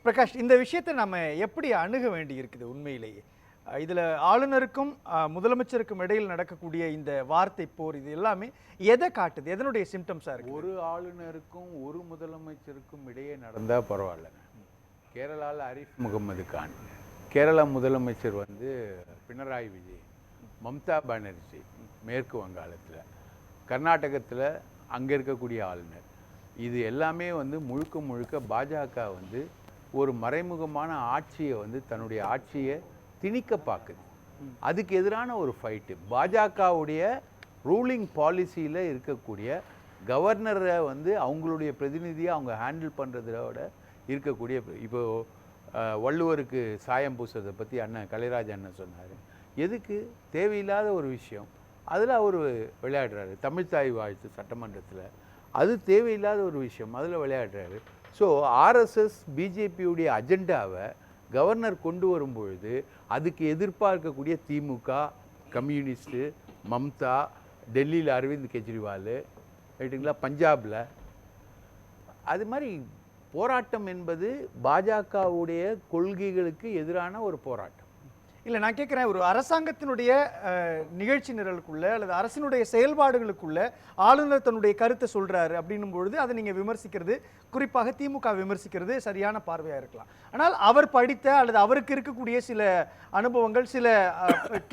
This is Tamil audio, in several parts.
பிரகாஷ், இந்த விஷயத்தை நம்ம எப்படி அணுக வேண்டி இருக்குது உண்மையிலேயே? இதுல ஆளுநருக்கும் முதலமைச்சருக்கும் இடையில் நடக்கக்கூடிய இந்த வார்த்தை போர் இது எல்லாமே எதை காட்டுது? எதனுடைய சிம்டம்ஸா இருக்கு? ஒரு ஆளுநருக்கும் ஒரு முதலமைச்சருக்கும் இடையே நடந்தா பரவாயில்ல. கேரளாவில் ஆரிஃப் முகமது கான், கேரளா முதலமைச்சர் வந்து பினராயி விஜய், மம்தா பானர்ஜி மேற்கு வங்காளத்தில், கர்நாடகத்தில் அங்கே இருக்கக்கூடிய ஆளுநர், இது எல்லாமே வந்து முழுக்க முழுக்க பாஜக வந்து ஒரு மறைமுகமான ஆட்சியை வந்து தன்னுடைய ஆட்சியை திணிக்க பார்க்குது. அதுக்கு எதிரான ஒரு ஃபைட்டு. பாஜகவுடைய ரூலிங் பாலிசியில் இருக்கக்கூடிய கவர்னரை வந்து அவங்களுடைய பிரதிநிதியாக அவங்க ஹேண்டில் பண்ணுறதோட இருக்கக்கூடிய, இப்போது வள்ளுவருக்கு சாயம் பூசுறதை பற்றி அண்ணன் கலைராஜ் அண்ணன் சொன்னார். எதுக்கு? தேவையில்லாத ஒரு விஷயம் அதில் அவர் விளையாடுறாரு. தமிழ்த்தாய் வாழ்த்து சட்டமன்றத்தில் அது தேவையில்லாத ஒரு விஷயம், அதில் விளையாடுறாரு. ஸோ ஆர்எஸ்எஸ் பிஜேபியுடைய அஜெண்டாவை கவர்னர் கொண்டு வரும்பொழுது அதுக்கு எதிர்பார்க்கக்கூடிய திமுக, கம்யூனிஸ்ட்டு, மம்தா, டெல்லியில் அரவிந்த் கெஜ்ரிவால், ரைட்டுங்களா, பஞ்சாபில், அது மாதிரி போராட்டம் என்பது பாஜகவுடைய கொள்கைகளுக்கு எதிரான ஒரு போராட்டம். இல்லை, நான் கேட்குறேன், ஒரு அரசாங்கத்தினுடைய நிகழ்ச்சி நிரலுக்குள்ள அல்லது அரசினுடைய செயல்பாடுகளுக்குள்ள ஆளுநர் தன்னுடைய கருத்தை சொல்றாரு அப்படின்னும் பொழுது அதை நீங்கள் விமர்சிக்கிறது, குறிப்பாக திமுக விமர்சிக்கிறது சரியான பார்வையாக இருக்கலாம். ஆனால் அவர் படித்த அல்லது அவருக்கு இருக்கக்கூடிய சில அனுபவங்கள், சில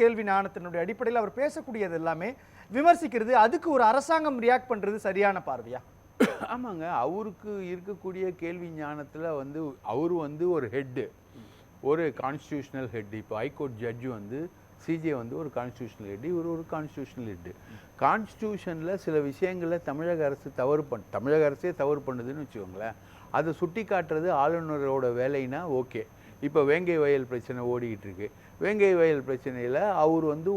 கேள்வி ஞானத்தினுடைய அடிப்படையில் அவர் பேசக்கூடியது எல்லாமே விமர்சிக்கிறது, அதுக்கு ஒரு அரசாங்கம் ரியாக்ட் பண்ணுறது சரியான பார்வையா? ஆமாங்க, அவருக்கு இருக்கக்கூடிய கேள்வி ஞானத்தில் வந்து அவர் வந்து ஒரு ஹெட்டு, ஒரு கான்ஸ்டியூஷனல் ஹெட். இப்போ ஹைகோர்ட் ஜட்ஜு வந்து சிஜே வந்து ஒரு கான்ஸ்டியூஷனல் ஹெட், இவர் ஒரு கான்ஸ்டியூஷனல் ஹெட்டு. கான்ஸ்டியூஷனில் சில விஷயங்களில் தமிழக அரசு தமிழக அரசே தவறு பண்ணுதுன்னு வச்சுக்கோங்களேன். அதை சுட்டி காட்டுறது ஆளுநரோட வேலைன்னா ஓகே. இப்போ வேங்கை வயல் பிரச்சனை ஓடிக்கிட்டு இருக்கு. வேங்கை வயல் பிரச்சனையில் அவர் வந்து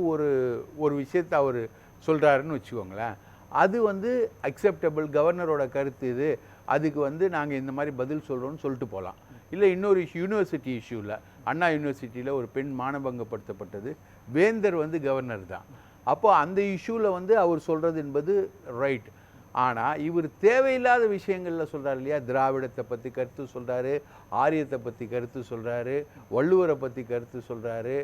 ஒரு விஷயத்தை அவர் சொல்கிறாருன்னு வச்சுக்கோங்களேன். அது வந்து அக்செப்டபிள், கவர்னரோட கருத்து இது, அதுக்கு வந்து நாங்கள் இந்த மாதிரி பதில் சொல்கிறோன்னு சொல்லிட்டு போகலாம். இல்லை இன்னொரு யூனிவர்சிட்டி இஷ்யூவில், அண்ணா யூனிவர்சிட்டியில் ஒரு பெண் மானபங்கப்படுத்தப்பட்டது, வேந்தர் வந்து கவர்னர் தான். அப்போ அந்த இஷ்யூவில் வந்து அவர் சொல்கிறது என்பது ரைட். ஆனால் இவர் தேவையில்லாத விஷயங்களில் சொல்கிறார் இல்லையா, திராவிடத்தை பற்றி கருத்து சொல்கிறாரு, ஆரியத்தை பற்றி கருத்து சொல்கிறாரு, வள்ளுவரை பற்றி கருத்து சொல்கிறாரு,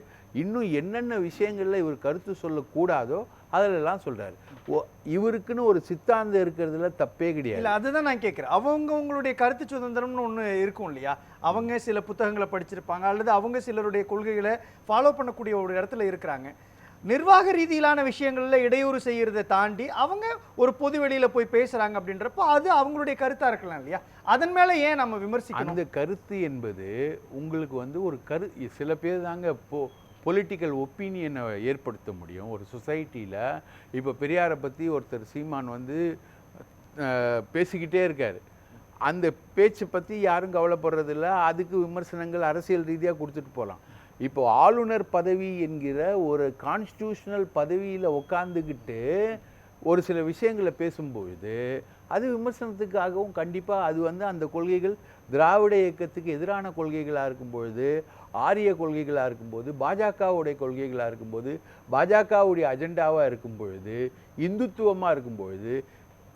இன்னும் என்னென்ன விஷயங்களில் இவர் கருத்து சொல்லக்கூடாதோ அதிலெல்லாம் சொல்கிறாரு. இவருக்குன்னு ஒரு சித்தாந்தம் இருக்கிறதுல தப்பே கிடையாது. இல்லை, அதுதான் நான் கேட்குறேன். அவங்களுடைய கருத்து சுதந்திரம்னு ஒன்று இருக்கும் இல்லையா? அவங்க சில புத்தகங்களை படிச்சிருப்பாங்க அல்லது அவங்க சிலருடைய கொள்கைகளை ஃபாலோ பண்ணக்கூடிய ஒரு இடத்துல இருக்கிறாங்க. நிர்வாக ரீதியிலான விஷயங்கள்ல இடையூறு செய்யறதை தாண்டி அவங்க ஒரு பொது வெளியில போய் பேசுறாங்க அப்படின்றப்போ அது அவங்களுடைய கருத்தா இருக்கலாம் இல்லையா? அதன் மேல ஏன் நம்ம விமர்சிக்கணும்? அந்த கருத்து என்பது உங்களுக்கு வந்து ஒரு சில பேர் தாங்க பொலிட்டிக்கல் ஒப்பீனியனை ஏற்படுத்த முடியும் ஒரு சொசைட்டியில். இப்போ பெரியாரை பற்றி ஒருத்தர் சீமான் வந்து பேசிக்கிட்டே இருக்கார். அந்த பேச்சை பற்றி யாரும் கவலைப்படுறதில்ல. அதுக்கு விமர்சனங்கள் அரசியல் ரீதியாக கொடுத்துட்டு போகலாம். இப்போ ஆளுநர் பதவி என்கிற ஒரு கான்ஸ்டியூஷனல் பதவியில் உட்காந்துக்கிட்டு ஒரு சில விஷயங்களை பேசும்பொழுது அது விமர்சனத்துக்காகவும் கண்டிப்பாக அது வந்து அந்த கொள்கைகள் திராவிட இயக்கத்துக்கு எதிரான கொள்கைகளாக இருக்கும்பொழுது, ஆரிய கொள்கைகளாக இருக்கும்போது, பாஜகவுடைய கொள்கைகளாக இருக்கும்போது, பாஜகவுடைய அஜெண்டாவாக இருக்கும் பொழுது, இந்துத்துவமாக இருக்கும் பொழுது,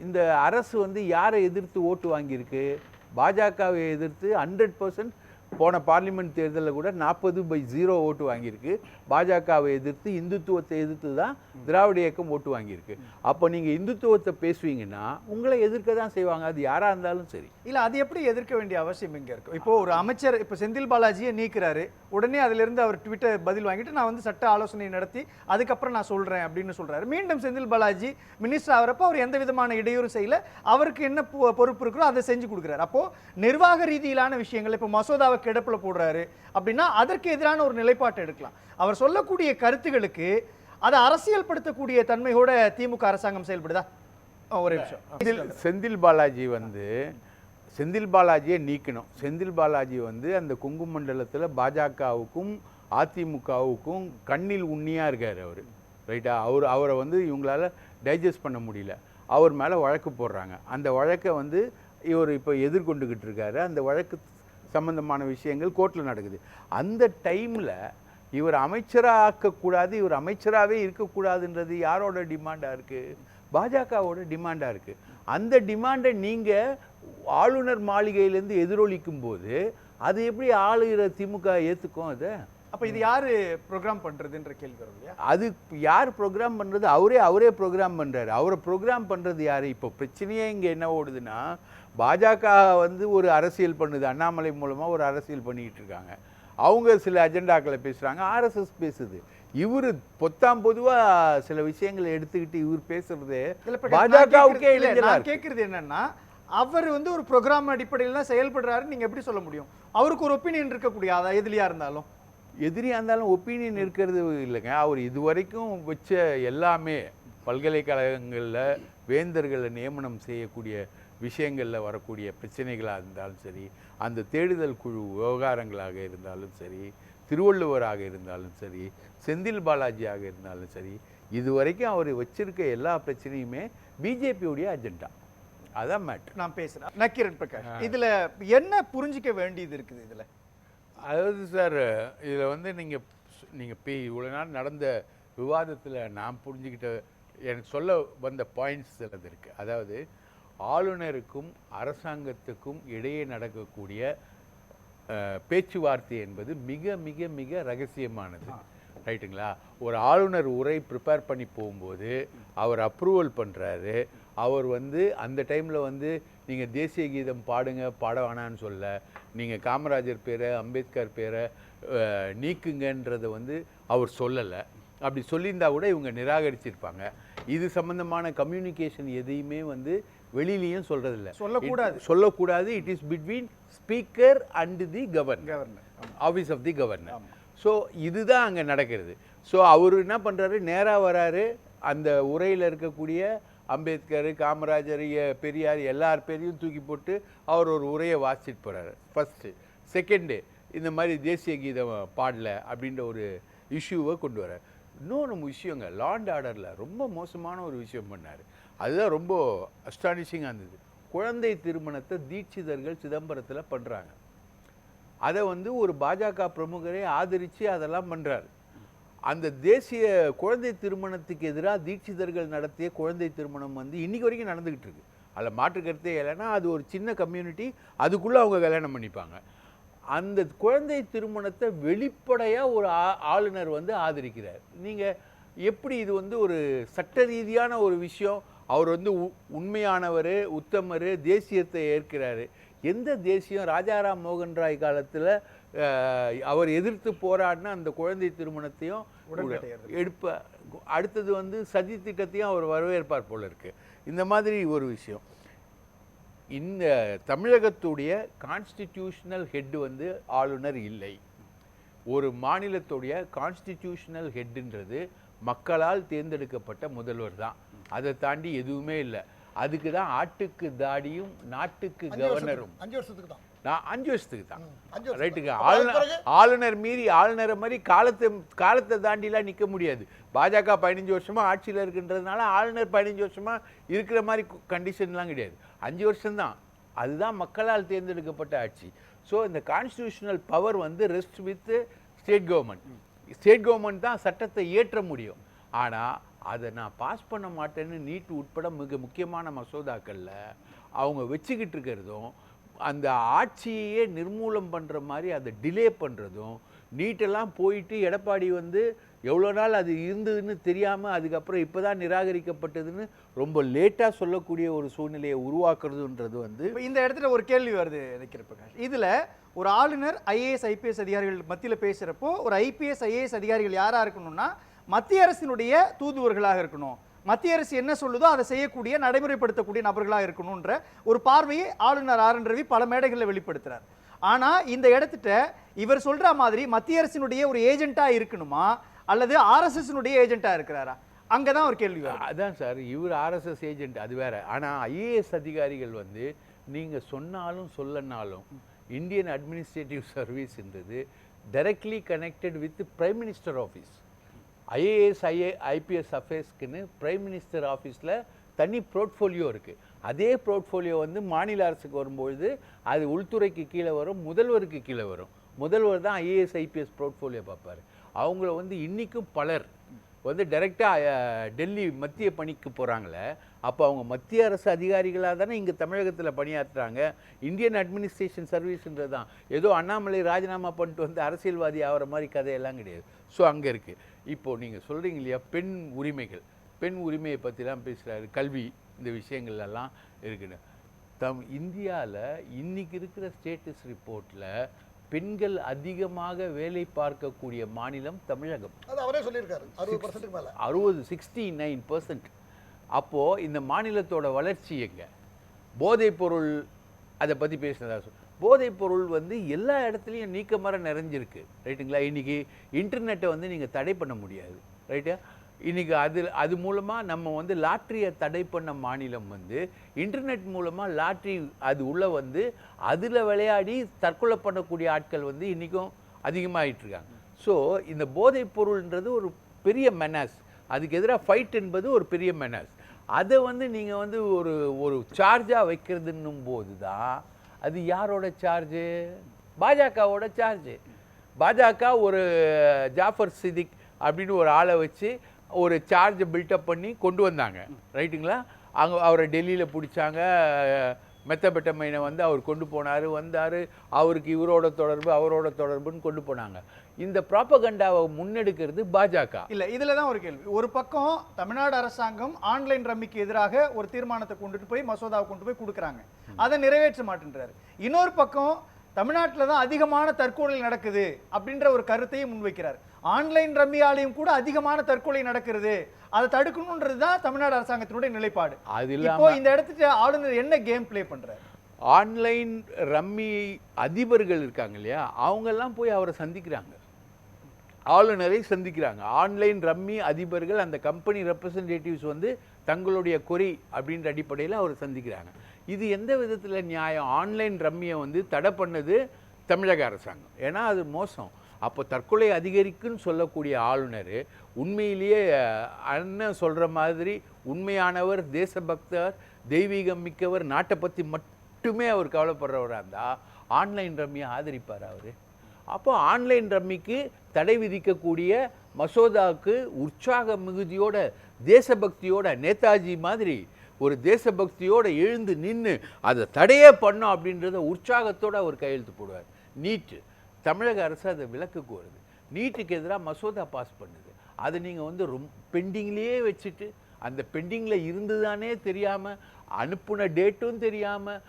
இந்த அரசு வந்து யாரை எதிர்த்து ஓட்டு வாங்கியிருக்கு? பாஜகவை எதிர்த்து 100% போன பார்லிமெண்ட் தேர்தலில் கூட 40/0 ஓட்டு வாங்கியிருக்கு. பாஜகவை எதிர்த்து, இந்துத்துவத்தை எதிர்த்து தான் திராவிட இயக்கம் ஓட்டு வாங்கியிருக்கு. அப்போ நீங்கள் இந்துத்துவத்தை பேசுவீங்கன்னா உங்களை எதிர்க்க தான் செய்வாங்க, அது யாராக இருந்தாலும் சரி. இல்லை, அது எப்படி எதிர்க்க வேண்டிய அவசியம் இங்கே இருக்கும்? இப்போ ஒரு அமைச்சர் இப்போ செந்தில் பாலாஜியை நீக்கிறாரு, உடனே அதிலிருந்து அவர் ட்விட்டர் பதில் வாங்கிட்டு நான் வந்து சட்ட ஆலோசனை நடத்தி அதுக்கப்புறம் நான் சொல்கிறேன் அப்படின்னு சொல்கிறாரு. மீண்டும் செந்தில் பாலாஜி மினிஸ்டர் ஆகிறப்போ அவர் எந்த விதமான இடையூறும் செய்யல, அவருக்கு என்ன பொறுப்பு இருக்கிறோ அதை செஞ்சு கொடுக்குறாரு. அப்போது நிர்வாக ரீதியிலான விஷயங்கள், இப்போ மசோதாவை கிடப்பில் போடுறாரு அப்படின்னா அதற்கு எதிரான ஒரு நிலைப்பாட்டை எடுக்கலாம். அவர் சொல்லக்கூடிய கருத்துகளுக்கு அதை அரசியல் படுத்தக்கூடிய தன்மையோட திமுக அரசாங்கம் செயல்படுதா? ஒரே நிமிஷம். செந்தில் பாலாஜியை நீக்கணும். செந்தில் பாலாஜி வந்து அந்த கொங்கு மண்டலத்தில் பாஜகவுக்கும் அதிமுகவுக்கும் கண்ணில் உண்ணியாக இருக்கார் அவர், ரைட்டா? அவரை வந்து இவங்களால டைஜஸ்ட் பண்ண முடியல. அவர் மேலே வழக்கு போடுறாங்க. அந்த வழக்கை வந்து இவர் இப்போ எதிர்கொண்டுக்கிட்டு இருக்காரு. அந்த வழக்கு சம்பந்தமான விஷயங்கள் கோர்ட்டில் நடக்குது. அந்த டைமில் இவர் அமைச்சராக ஆக்கக்கூடாது, இவர் அமைச்சராகவே இருக்கக்கூடாதுன்றது யாரோட டிமாண்டாக இருக்குது? பாஜகவோட டிமாண்டாக இருக்குது. அந்த டிமாண்டை நீங்கள் ஆளுநர் மாளிகையிலேருந்து எதிரொலிக்கும் போது அது எப்படி ஆளுகிற திமுக ஏற்றுக்கும் அதை? அப்ப இது யாரு ப்ரோக்ராம் பண்றதுன்ற கேள்வி வரும் இல்லையா? அது யார் ப்ரோக்ராம் பண்ணுறது? அவரே ப்ரோக்ராம் பண்ணுறாரு. அவரை ப்ரோக்ராம் பண்ணுறது யார்? இப்போ பிரச்சனையே இங்கே என்ன ஓடுதுன்னா, பாஜக வந்து ஒரு அரசியல் பண்ணுது, அண்ணாமலை மூலமாக ஒரு அரசியல் பண்ணிக்கிட்டு இருக்காங்க. அவங்க சில அஜெண்டாக்களை பேசுகிறாங்க, ஆர்எஸ்எஸ் பேசுது. இவர் பொதுவாக சில விஷயங்களை எடுத்துக்கிட்டு இவர் பேசுறது பாஜகவுக்கே நான் கேட்கறது என்னன்னா, அவர் வந்து ஒரு ப்ரோக்ராம் அடிப்படையில் தான் செயல்படுறாரு, நீங்க எப்படி சொல்ல முடியும்? அவருக்கு ஒரு ஒப்பீனியன் இருக்கக்கூடிய எதிரியா இருந்தாலும் எதிரியாக இருந்தாலும் ஒப்பீனியன் இருக்கிறது இல்லைங்க. அவர் இதுவரைக்கும் வச்ச எல்லாமே பல்கலைக்கழகங்களில் வேந்தர்களை நியமனம் செய்யக்கூடிய விஷயங்களில் வரக்கூடிய பிரச்சனைகளாக இருந்தாலும் சரி, அந்த தேடுதல் குழு விவகாரங்களாக இருந்தாலும் சரி, திருவள்ளுவராக இருந்தாலும் சரி, செந்தில் பாலாஜியாக இருந்தாலும் சரி, இதுவரைக்கும் அவர் வச்சிருக்க எல்லா பிரச்சனையுமே பிஜேபியுடைய அஜெண்டா. அதான் மேட்ரு. நான் பேசுகிறேன் நக்கீரன் பிரகாஷ், இதில் என்ன புரிஞ்சிக்க வேண்டியது இருக்குது? இதில் அதாவது சார், இதில் வந்து நீங்கள் இவ்வளோ நாள் நடந்த விவாதத்தில் நான் புரிஞ்சுக்கிட்ட, எனக்கு சொல்ல வந்த பாயிண்ட்ஸ் சிலது இருக்குது. அதாவது ஆளுநருக்கும் அரசாங்கத்துக்கும் இடையே நடக்கக்கூடிய பேச்சுவார்த்தை என்பது மிக மிக மிக ரகசியமானது. ரைட்டுங்களா? ஒரு ஆளுநர் உரை ப்ரிப்பேர் பண்ணி போகும்போது அவர் அப்ரூவல் பண்ணுறாரு. அவர் வந்து அந்த டைமில் வந்து நீங்கள் தேசிய கீதம் பாட வேணான்னு சொல்ல, நீங்கள் காமராஜர் பேரை அம்பேத்கர் பேரை நீக்குங்கன்றதை வந்து அவர் சொல்லலை. அப்படி சொல்லியிருந்தா கூட இவங்க நிராகரிச்சிருப்பாங்க. இது சம்பந்தமான கம்யூனிகேஷன் எதையுமே வந்து வெளியிலையும் சொல்றதில்லை, சொல்லக்கூடாது. It is between speaker and the governor, office of the governor. So இதுதான் அங்கே நடக்கிறது. ஸோ அவர் என்ன பண்ணுறாரு, நேராக வராரு, அந்த உரையில் இருக்கக்கூடிய அம்பேத்கர், காமராஜர், பெரியார் எல்லார் பேரையும் தூக்கி போட்டு அவர் ஒரு உரையை வாசிச்சுட்டு போகிறாரு. ஃபஸ்ட்டு. செகண்டு, இந்த மாதிரி தேசிய கீதம் பாடல அப்படின்ற ஒரு இஷ்யூவை கொண்டு வர்றார். இன்னொன்று விஷயங்க, லா அண்ட் ஆர்டரில் ரொம்ப மோசமான ஒரு விஷயம் பண்ணார். அதுதான் ரொம்ப அஸ்டானிஷிங்காக இருந்தது. குழந்தை திருமணத்தை தீட்சிதர்கள் சிதம்பரத்தில் பண்ணுறாங்க. அதை வந்து ஒரு பாஜக பிரமுகரை ஆதரித்து அதெல்லாம் பண்ணுறாரு. அந்த தேசிய குழந்தை திருமணத்துக்கு எதிராக தீட்சிதர்கள் நடத்திய குழந்தை திருமணம் வந்து இன்றைக்கி வரைக்கும் நடந்துக்கிட்டு இருக்கு. அதில் மாற்று கருத்தே இல்லைன்னா, அது ஒரு சின்ன கம்யூனிட்டி, அதுக்குள்ளே அவங்க கல்யாணம் பண்ணிப்பாங்க. அந்த குழந்தை திருமணத்தை வெளிப்படையாக ஒரு ஆளுநர் வந்து ஆதரிக்கிறார். நீங்கள் எப்படி இது வந்து ஒரு சட்ட ரீதியான ஒரு விஷயம்? அவர் வந்து உண்மையானவர், உத்தமர், தேசியத்தை ஏற்கிறாரு. எந்த தேசியம்? ராஜாராம் மோகன் ராய் காலத்தில் அவர் எதிர்த்து போராடின அந்த குழந்தை திருமணத்தையும் எடுப்ப, அடுத்தது வந்து சதி திட்டத்தையும் அவர் வரவேற்பார் போல இருக்கு. இந்த மாதிரி ஒரு விஷயம். இந்த தமிழகத்துடைய கான்ஸ்டிடியூஷனல் ஹெட் வந்து ஆளுநர் இல்லை. ஒரு மாநிலத்துடைய கான்ஸ்டிடியூஷனல் ஹெட்டுன்றது மக்களால் தேர்ந்தெடுக்கப்பட்ட முதல்வர் தான். அதை தாண்டி எதுவுமே இல்லை. அதுக்கு தான் ஆட்டுக்கு தாடியும் நாட்டுக்கு கவர்னரும். 5 வருஷத்துக்கு தான். நான் 5 வருஷத்துக்கு தான். ரைட்டுங்க. ஆளுநர் மீறி ஆளுநரை மாதிரி காலத்தை தாண்டிலாம் நிற்க முடியாது. பாஜக 15 வருஷமாக ஆட்சியில் இருக்குன்றதுனால ஆளுநர் 15 வருஷமாக இருக்கிற மாதிரி கண்டிஷன்லாம் கிடையாது. 5 வருஷம்தான். அதுதான் மக்களால் தேர்ந்தெடுக்கப்பட்ட ஆட்சி. ஸோ இந்த கான்ஸ்டிடியூஷனல் பவர் வந்து rest with state government. State government தான் சட்டத்தை இயற்ற முடியும். ஆனால் அதை நான் பாஸ் பண்ண மாட்டேன்னு நீட் உட்பட மிக முக்கியமான மசோதாக்களில் அவங்க வச்சுக்கிட்டு இருக்கிறதும், அந்த ஆட்சியையே நிர்மூலம் பண்ணுற மாதிரி அதை டிலே பண்ணுறதும், நீட்டெல்லாம் போயிட்டு எடப்பாடி வந்து எவ்வளோ நாள் அது இருந்ததுன்னு தெரியாமல் அதுக்கப்புறம் இப்போ தான் நிராகரிக்கப்பட்டதுன்னு ரொம்ப லேட்டாக சொல்லக்கூடிய ஒரு சூழ்நிலையை உருவாக்குறதுன்றது வந்து இந்த இடத்துல ஒரு கேள்வி வருது பிரகாஷ். இதில் ஒரு ஆளுநர் ஐஏஎஸ் ஐபிஎஸ் அதிகாரிகள் மத்தியில் பேசுகிறப்போ ஒரு ஐபிஎஸ் ஐஏஎஸ் அதிகாரிகள் யாராக இருக்கணும்னா மத்திய அரசினுடைய தூதுவர்களாக இருக்கணும், மத்திய அரசு என்ன சொல்லுதோ அதை செய்யக்கூடிய நடைமுறைப்படுத்தக்கூடிய நபர்களாக இருக்கணும்ன்ற ஒரு பார்வையை ஆளுநர் ஆர் என் ரவி பல மேடைகளில் வெளிப்படுத்துறார். ஆனால் இந்த இடத்துட்ட இவர் சொல்ற மாதிரி மத்திய அரசினுடைய ஒரு ஏஜென்ட்டா இருக்கணுமா அல்லது ஆர்எஸ்எஸ்னுடைய ஏஜென்ட்டா இருக்கிறாரா? அங்கதான் ஒரு கேள்வி. அதான் சார், இவர் ஆர்எஸ்எஸ் ஏஜென்ட் அது வேற. ஆனால் ஐஏஎஸ் அதிகாரிகள் வந்து நீங்க சொன்னாலும் சொல்லனாலும் இந்தியன் அட்மினிஸ்ட்ரேட்டிவ் சர்வீஸ்ன்றது directly connected with prime minister office. IAS IPS அஃபேர்ஸ்க்குன்னு பிரைம் மினிஸ்டர் ஆஃபீஸில் தனி போர்ட்ஃபோலியோ இருக்குது. அதே போர்ட்ஃபோலியோ வந்து மாநில அரசுக்கு வரும்பொழுது அது உள்துறைக்கு கீழே வரும், முதல்வருக்கு கீழே வரும். முதல்வர் தான் ஐஏஎஸ் ஐபிஎஸ் போர்ட்ஃபோலியோ பார்ப்பார். அவங்கள வந்து இன்றைக்கும் பலர் வந்து டைரெக்டாக டெல்லி மத்திய பணிக்கு போகிறாங்களே, அப்போ அவங்க மத்திய அரசு அதிகாரிகளாக தானே இங்கே தமிழகத்தில் பணியாற்றுறாங்க. இந்தியன் அட்மினிஸ்ட்ரேஷன் சர்வீஸ்ன்றது தான். ஏதோ அண்ணாமலை ராஜினாமா பண்ணிட்டு வந்து அரசியல்வாதி ஆகிற மாதிரி கதையெல்லாம் கிடையாது. ஸோ அங்கே இருக்குது. இப்போது நீங்கள் சொல்கிறீங்க இல்லையா, பெண் உரிமைகள், பெண் உரிமையை பற்றிலாம் பேசுகிறாரு, கல்வி, இந்த விஷயங்கள்லாம் இருக்குன்னு. இந்தியாவில் இன்றைக்கி இருக்கிற ஸ்டேட்டஸ் ரிப்போர்ட்டில் பெண்கள் அதிகமாக வேலை பார்க்கக்கூடிய மாநிலம் தமிழகம். அது அவரே சொல்லியிருக்காரு, 60% மேலே, 69%. அப்போது இந்த மாநிலத்தோட வளர்ச்சி எங்கே? போதைப்பொருள், அதை பற்றி பேசுனதா போதைப்பொருள் வந்து எல்லா இடத்துலையும் நீக்கமர நிறைஞ்சிருக்கு, ரைட்டுங்களா? இன்றைக்கி இன்டர்நெட்டை வந்து நீங்கள் தடை பண்ண முடியாது, ரைட்டா? இன்றைக்கி அது மூலமாக நம்ம வந்து லாட்ரியை தடை பண்ண மாநிலம் வந்து இன்டர்நெட் மூலமாக லாட்ரி அது உள்ளே வந்து அதில் விளையாடி தற்கொலை பண்ணக்கூடிய ஆட்கள் வந்து இன்றைக்கும் அதிகமாகிட்டுருக்காங்க. ஸோ இந்த போதைப் பொருள்ன்றது ஒரு பெரிய மெனாஸ், அதுக்கு எதிராக ஃபைட் என்பது ஒரு பெரிய மெனாஸ். அதை வந்து நீங்கள் வந்து ஒரு சார்ஜாக வைக்கிறதுன்னும் போது தான் அது யாரோட சார்ஜு? பாஜகவோட சார்ஜு. பாஜக ஒரு ஜாஃபர் சிதிக் அப்படின்னு ஒரு ஆளை வச்சு ஒரு சார்ஜை பில்டப் பண்ணி கொண்டு வந்தாங்க, ரைட்டுங்களா? அங்கே அவரை டெல்லியில் பிடிச்சாங்க, மெத்தபெட்டமைனை வந்து அவர் கொண்டு போனார், வந்தார், அவருக்கு இவரோட தொடர்பு அவரோட தொடர்புன்னு கொண்டு போனாங்க. இந்த ப்ராபகண்டாவை முன்னெடுக்கிறது பாஜக. இல்லை, இதில் தான் ஒரு கேள்வி. ஒரு பக்கம் தமிழ்நாடு அரசாங்கம் ஆன்லைன் ரம்மிக்கு எதிராக ஒரு தீர்மானத்தை கொண்டுட்டு போய் மசோதாவை கொண்டு போய் கொடுக்குறாங்க, அதை நிறைவேற்ற மாட்டேன்றாரு. இன்னொரு பக்கம் தமிழ்நாட்டில் தான் அதிகமான தற்கொலை நடக்குது அப்படின்ற ஒரு கருத்தையும் முன்வைக்கிறார். ஆன்லைன் ரம்மியாலையும் கூட அதிகமான தற்கொலை நடக்கிறது, அதை தடுக்கணுன்றது தான் தமிழ்நாடு அரசாங்கத்தினுடைய நிலைப்பாடு. இப்போ இந்த இடத்துக்கு ஆளுநர் என்ன கேம் பிளே பண்றாரு? ஆன்லைன் ரம்மி அதிபர்கள் இருக்காங்க இல்லையா, அவங்கெல்லாம் போய் அவரை சந்திக்கிறாங்க, ஆளுநரை சந்திக்கிறாங்க. ஆன்லைன் ரம்மி அதிபர்கள், அந்த கம்பெனி ரெப்ரசன்டேட்டிவ்ஸ் வந்து தங்களுடைய கொரி அப்படின்ற அடிப்படையில் அவர் சந்திக்கிறாங்க. இது எந்த விதத்தில் நியாயம்? ஆன்லைன் ரம்மியை வந்து தடை பண்ணது தமிழக அரசாங்கம், ஏன்னா அது மோசம். அப்போ தற்கொலை அதிகரிக்குன்னு சொல்லக்கூடிய ஆளுநர் உண்மையிலேயே அண்ணன் சொல்கிற மாதிரி உண்மையானவர், தேசபக்தர், தெய்வீகம் மிக்கவர், நாட்டை பற்றி மட்டுமே அவர் கவலைப்படுறவராக இருந்தால் ஆன்லைன் ரம்மியை ஆதரிப்பார் அவர்? அப்போ ஆன்லைன் ரம்மிக்கு தடை விதிக்கக்கூடிய மசோதாவுக்கு உற்சாக மிகுதியோட, தேசபக்தியோட, நேதாஜி மாதிரி ஒரு தேசபக்தியோடு எழுந்து நின்று அதை தடையே பண்ணோம் அப்படின்றத உற்சாகத்தோடு அவர் கையெழுத்து போடுவார். நீட்டு, தமிழக அரசு அதை விலக்குக்கு வருது, நீட்டுக்கு எதிராக மசோதா பாஸ் பண்ணுது. அதை நீங்கள் வந்து பெண்டிங்லேயே வச்சுட்டு, அந்த பெண்டிங்கில் இருந்துதானே தெரியாமல், அனுப்புன டேட்டும் தெரியாமல்,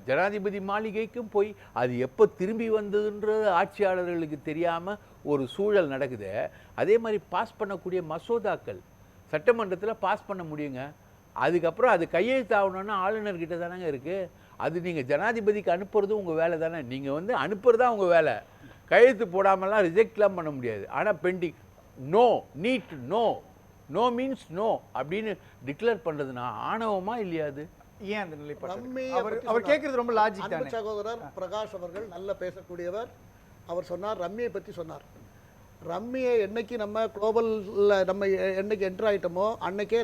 ஜனாதிபதி மாளிகைக்கும் போய் அது எப்போ திரும்பி வந்ததுன்றது ஆட்சியாளர்களுக்கு தெரியாமல் ஒரு சூழல் நடக்குது. அதே மாதிரி பாஸ் பண்ணக்கூடிய மசோதாக்கள் சட்டமன்றத்தில் பாஸ் பண்ண முடியுங்க, அதுக்கப்புறம் அது கையெழுத்து ஆகணும்னா ஆளுநர்கிட்ட தானேங்க இருக்குது. அது நீங்கள் ஜனாதிபதிக்கு அனுப்புறது உங்கள் வேலை தானே, நீங்கள் வந்து அனுப்புறது தான் உங்கள் வேலை. கையெழுத்து போடாமலாம் ரிஜெக்ட்லாம் பண்ண முடியாது. ஆனால் pending, no, need, no, no means no அப்படின்னு டிக்ளேர் பண்ணுறதுனா ஆணவமா இல்லையா? அது ஏன் அந்த நிலைப்பாடு? அவர் கேட்குறது ரொம்ப லாஜிக் தானே. சகோதரர் பிரகாஷ் அவர்கள் நல்ல பேசக்கூடியவர். அவர் சொன்னார், ரம்மியை பற்றி சொன்னார். ரம்மியை என்னைக்கு நம்ம குளோபலில் நம்ம என்னைக்கு என்ட்ரு ஆகிட்டோமோ அன்னைக்கே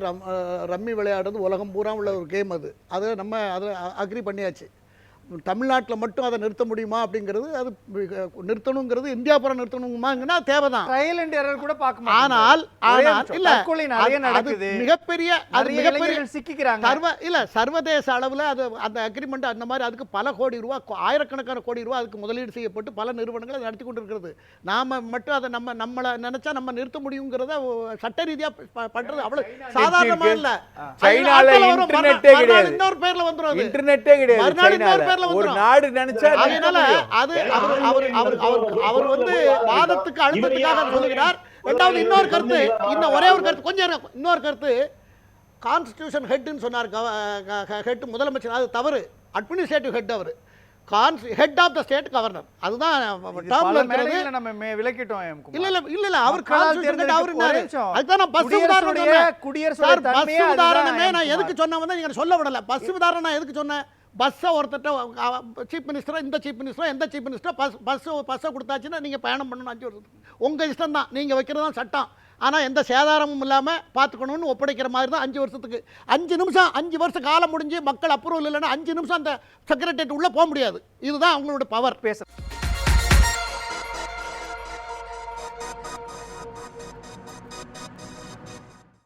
ரம்மி விளையாடுறது உலகம் பூரா உள்ள ஒரு கேம். அதை நம்ம அதை அக்ரி பண்ணியாச்சு. தமிழ்நாட்டில் மட்டும் அதை நிறுத்த முடியுமா அப்படிங்கிறது, அது நிறுத்தணுங்கிறது இந்தியா பூரா நிறுத்தணுமாங்கன்னா தேவைதான். ட்ரையல் அண்ட் எரர் கூட பார்க்க ஆனால் இல்ல, மிகப்பெரிய சிக்கிக்கிறாங்க. சர்வதேச அளவில் அது அந்த அக்ரிமெண்ட் அந்த மாதிரி அதுக்கு பல கோடி ரூபா, ஆயிரக்கணக்கான கோடி ரூபா அதுக்கு முதலீடு செய்யப்பட்டு பல நிறுவனங்கள் அதை நடத்தி கொண்டு இருக்கிறது. நாம மட்டும் அதை நம்மளை நினைச்சா நம்ம நிறுத்த முடியுங்கிறத சட்ட ரீதியா பண்றது அவ்வளவு சாதாரணமா இல்ல. இன்னொரு பேர்ல வந்துடும், இன்டர்நெட்டே கிடையாது. ஒரு நாடு நினைச்சா அதனால அது அவர் வந்து வாதத்துக்கு அழுத்தத்துக்காக சொல்லுகிறார். இரண்டாவது இன்னொரு கருத்து, ஒரே ஒரு கருத்து, கொஞ்சம் இன்னொரு கருத்து, கான்ஸ்டிடியூஷன் ஹெட்னு சொன்னார் ஹெட் முதலமைச்சர். அது தவறு. அட்மினிஸ்ட்ரேட்டிவ் ஹெட் அவர், head of the state governor. அதுதான் டேர்ம்ல இருக்கிறது. நம்ம விலக்கிட்டோம். இல்ல அவர் கான்ஸ்டிடியூஷன் ஹெட் அவர் இருந்தாரு. அதுதான் நான் பஸ் உதாரணம் சொன்னேன். பஸ் உதாரணமே நான் எதுக்கு சொன்னேன் நீங்க சொல்ல விடல. பஸ் உதாரணம் நான் எதுக்கு சொன்னேன்? பஸ்ஸை ஒருத்தட்ட சீஃப் மினிஸ்டரோ இந்த சீஃப் மினிஸ்டரோ எந்த சீஃப் மினிஸ்டரோ பஸ்ஸை கொடுத்தாச்சுன்னா நீங்கள் பயணம் பண்ணணும் 5 வருஷத்துக்கு. உங்கள் இஷ்டம் தான், நீங்கள் வைக்கிறது தான் சட்டம். ஆனால் எந்த சேதாரமும் இல்லாமல் பார்த்துக்கணும்னு ஒப்படைக்கிற மாதிரி தான் 5 வருஷத்துக்கு. 5 நிமிஷம் 5 வருஷம் காலம் முடிஞ்சு மக்கள் அப்ரூவல் இல்லைன்னா 5 நிமிஷம் அந்த செக்ரட்டரியேட் உள்ளே போக முடியாது. இதுதான் அவங்களோட பவர். பேச